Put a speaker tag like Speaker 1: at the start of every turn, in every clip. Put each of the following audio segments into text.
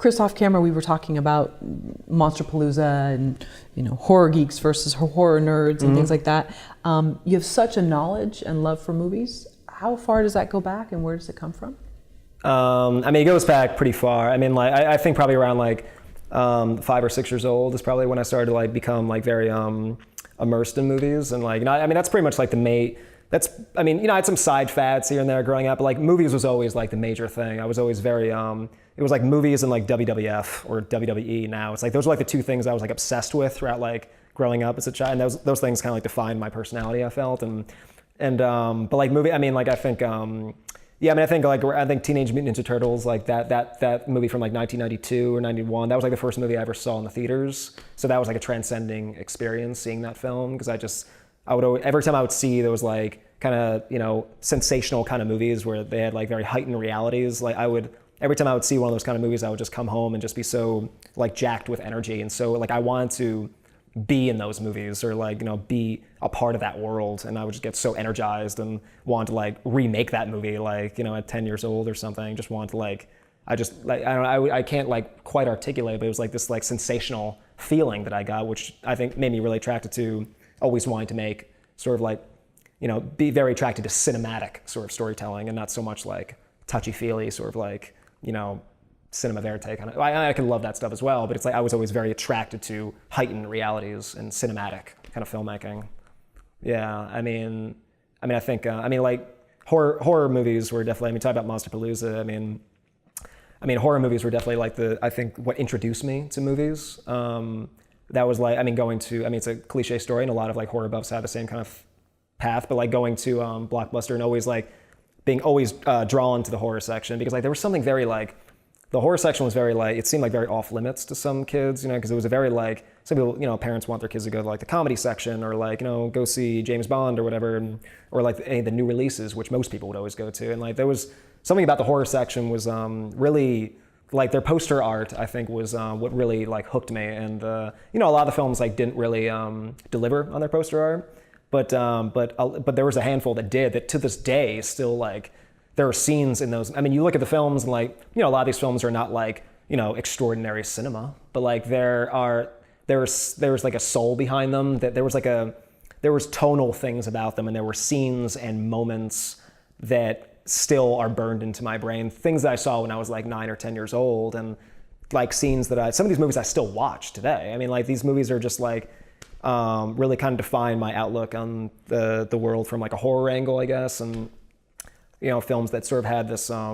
Speaker 1: Chris, off camera, we were talking about Monsterpalooza and horror geeks versus horror nerds and things like that. You have such a knowledge and love for movies. How far does that go back, and where does it come from?
Speaker 2: It goes back pretty far. I think probably around 5 or 6 years old is probably when I started to become very immersed in movies, and that's pretty much the main. I had some side fads here and there growing up, but movies was always the major thing. I was always very, it was movies and WWF or WWE now. It's those were the two things I was obsessed with throughout growing up as a child. And those things kind of defined my personality, I felt. But movie, I think, I think Teenage Mutant Ninja Turtles, that movie from 1992 or 91, that was the first movie I ever saw in the theaters. So that was a transcending experience seeing that film, because I would always, every time I would see those kind of sensational kind of movies where they had very heightened realities, every time I would see one of those kind of movies, I would just come home and just be so jacked with energy, and so I wanted to be in those movies or be a part of that world, and I would just get so energized and want to remake that movie at 10 years old or something. Just want to I don't know, I can't quite articulate it, but it was this sensational feeling that I got, which I think made me really attracted to always wanting to make sort of be very attracted to cinematic sort of storytelling and not so much touchy-feely sort of cinema verite kind of. I can love that stuff as well, but it's I was always very attracted to heightened realities and cinematic kind of filmmaking. Yeah, I think horror movies were definitely. Talk about Monsterpalooza. Horror movies were definitely I think what introduced me to movies. That was going to, it's a cliche story, and a lot of horror buffs have the same kind of path, but going to Blockbuster and always being always drawn to the horror section, because there was something very the horror section was very it seemed very off limits to some kids, because it was a very some people, parents want their kids to go to the comedy section or go see James Bond or whatever, or any of the new releases, which most people would always go to. And there was something about the horror section was really their poster art, I think, was what really hooked me. And a lot of the films didn't really deliver on their poster art, but there was a handful that did, that to this day still there are scenes in those. You look at the films and a lot of these films are not extraordinary cinema, but there's a soul behind them, that there was tonal things about them, and there were scenes and moments that still are burned into my brain, things that I saw when I was 9 or 10 years old, and scenes that some of these movies I still watch today. These movies are just really kind of define my outlook on the world from a horror angle, I guess. And films that sort of had this I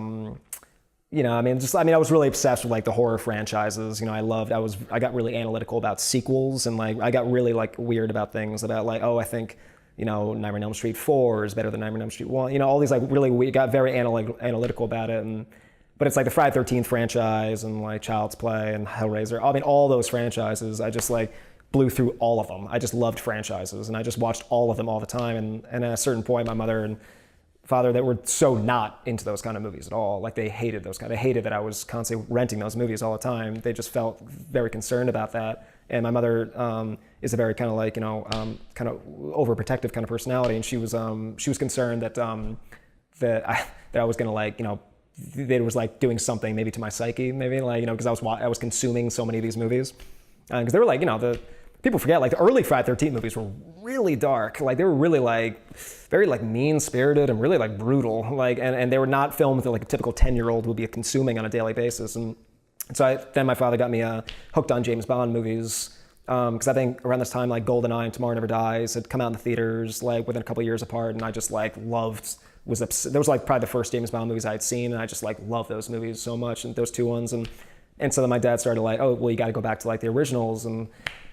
Speaker 2: was really obsessed with the horror franchises. I got really analytical about sequels, and I got really weird about things about I think Nightmare on Elm Street 4 is better than Nightmare on Elm Street 1. All these really we got very analytical about it. But it's the Friday the 13th franchise and Child's Play and Hellraiser. All those franchises, I just blew through all of them. I just loved franchises, and I just watched all of them all the time. And at a certain point, my mother and father, that were so not into those kind of movies at all. They hated those kind. They hated that I was constantly renting those movies all the time. They just felt very concerned about that. And my mother is a very kind of kind of overprotective kind of personality, and she was concerned that that I was gonna that it was doing something maybe to my psyche, maybe because I was consuming so many of these movies, because they were the people forget the early Friday the 13th movies were really dark. They were really very mean-spirited and really brutal. And they were not films that a typical 10-year-old would be consuming on a daily basis. And so then my father got me hooked on James Bond movies, because I think around this time GoldenEye and Tomorrow Never Dies had come out in the theaters within a couple of years apart, and I just loved. Those were probably the first James Bond movies I had seen, and I just loved those movies so much, and those two ones. And so then my dad started oh well, you got to go back to the originals, and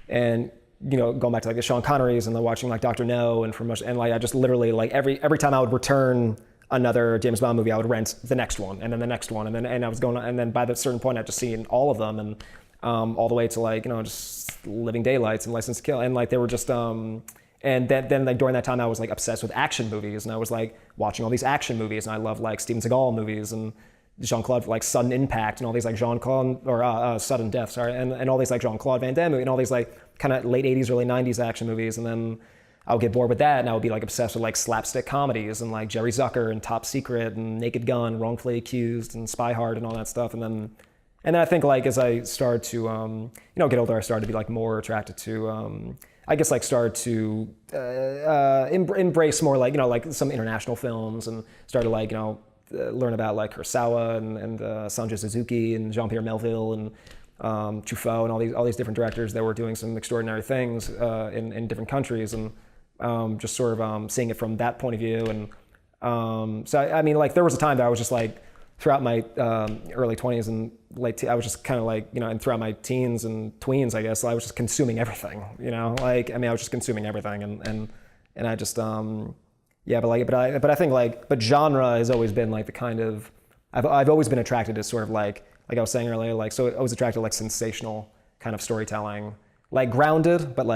Speaker 2: going back to the Sean Connerys, and then watching Dr. No, and I just literally every time I would return another James Bond movie, I would rent the next one, and then the next one, and I was going, and then by that certain point I'd just seen all of them, and all the way to just Living Daylights and License to Kill, and they were just and then during that time I was obsessed with action movies, and I was watching all these action movies, and I love Steven Seagal movies and Jean-Claude, Sudden Impact, and all these Jean-Claude, or Sudden Death, sorry, and all these Jean-Claude Van Damme, and all these kind of late 80s, early 90s action movies. And then I would get bored with that, and I would be obsessed with slapstick comedies and Jerry Zucker and Top Secret and Naked Gun, Wrongfully Accused and Spy Hard and all that stuff. And And then I think like as I started to get older, I started to be like more attracted to I guess like started to embrace more like like some international films, and started like learn about like Kurosawa and Sanjay Suzuki and Jean-Pierre Melville and Truffaut and all these different directors that were doing some extraordinary things in different countries, and just sort of seeing it from that point of view. And so I mean, like there was a time that I was just like throughout my early 20s and I was just kind of like and throughout my teens and tweens, I guess I was just consuming everything. Like I mean, I was just consuming everything, and I just but I think but genre has always been like the kind of I've always been attracted to sort of like I was saying earlier, like so I was attracted to like sensational kind of storytelling, like grounded, but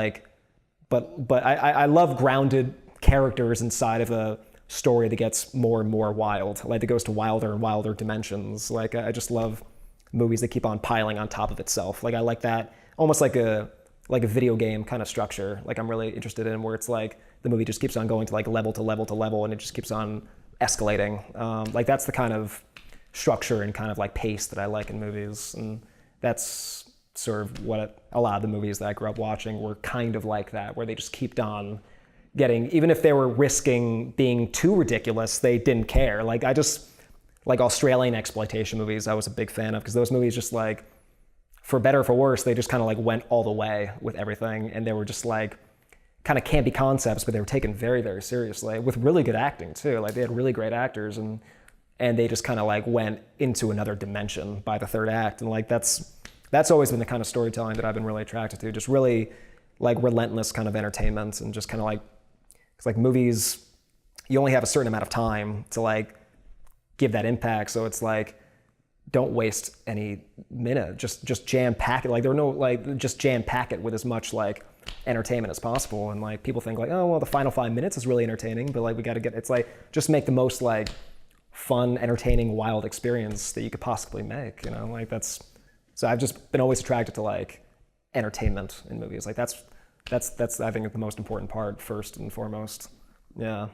Speaker 2: I love grounded characters inside of a story that gets more and more wild, like that goes to wilder and wilder dimensions. Like I just love movies that keep on piling on top of itself. Like I like that almost like a video game kind of structure. Like I'm really interested in where it's like the movie just keeps on going to like level to level to level, and it just keeps on escalating. Like that's the kind of structure and kind of like pace that I like in movies, and that's sort of what a lot of the movies that I grew up watching were kind of like that, where they just kept on getting, even if they were risking being too ridiculous, they didn't care. Like I just like Australian exploitation movies I was a big fan of, because those movies just like, for better or for worse, they just kind of like went all the way with everything, and they were just like kind of campy concepts, but they were taken very, very seriously with really good acting too. Like they had really great actors, and they just kind of like went into another dimension by the third act. And like that's always been the kind of storytelling that I've been really attracted to, just really like relentless kind of entertainment, and just kind of like, it's like movies, you only have a certain amount of time to like give that impact. So it's like, don't waste any minute, just jam pack it. Like there are no, like just jam pack it with as much like entertainment as possible. And like people think like, oh, well, the final 5 minutes is really entertaining, but like we got to get, it's like, just make the most like fun, entertaining, wild experience that you could possibly make, like that's, so I've just been always attracted to like entertainment in movies. Like that's I think the most important part first and foremost. Yeah.